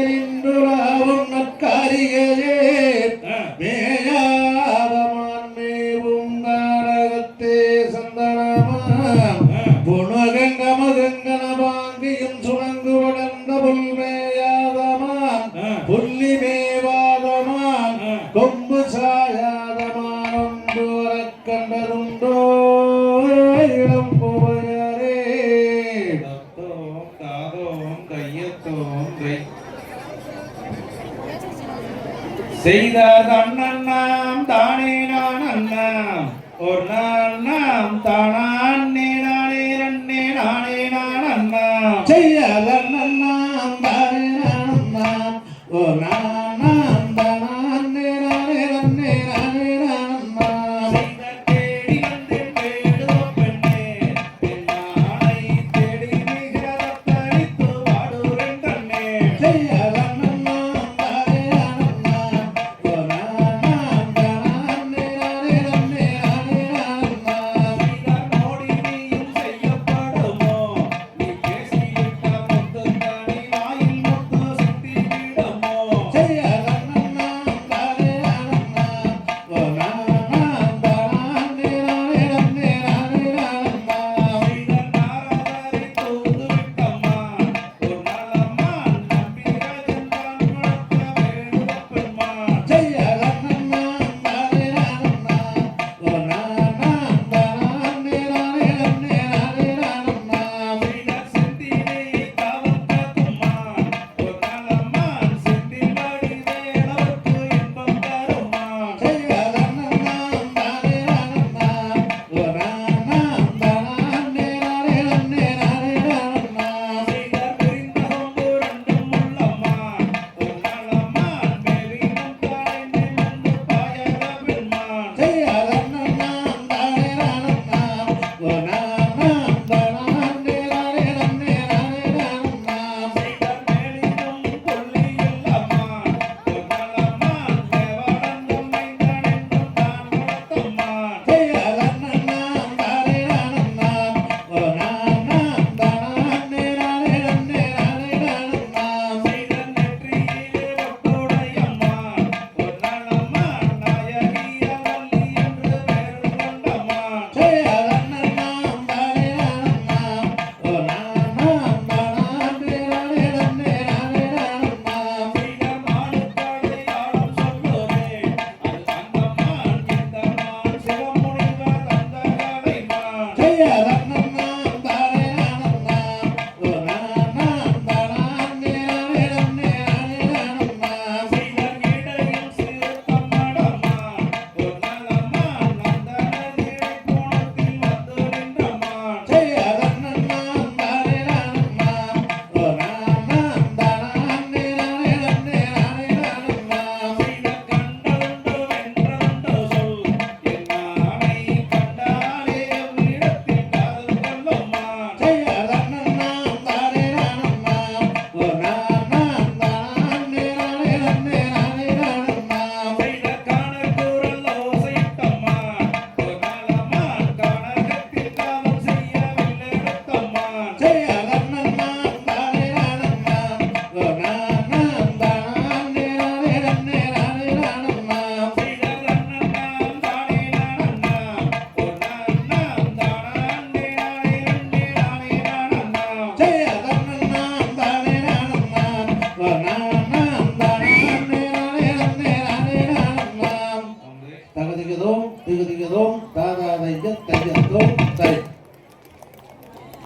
நின்றுலாவும் நற்காரிகையே மேயாதமான் மேவும் நாடகத்தே சந்தனமாம் புனகங்கமகங்கன பாங்கியும் சுணங்கு வளர்ந்த புல்மேயாதமான் புள்ளி மேவாதமான் கொம்பு சாயாதமான் ஒன்று கண்டதுண்டோ இளம் புவையரே தத்தோம் தாதோம் கையத்தோம் கை செய்த தன்னண்ணாம் தானே நான் அண்ணாம் ஒரு நாள் நாம் தானே நானே ரன்னே நானே நான் அண்ணாம் செய்ய தன்னண்ணாம் தானே நான் அண்ணாம் ஒரு நாள் நாம் தானே நானே ரன்னே நானே நான் அண்ணாம் செய்த தேடி வந்து தேடுதோ பெண்ணே பெண்ணானை தேடி மிக தத்தளித்து வாடுறேன் கண்ணே செய்ய தகதிகதோம் திகதிகதோம் தாதாதைய தையத்தோம் தை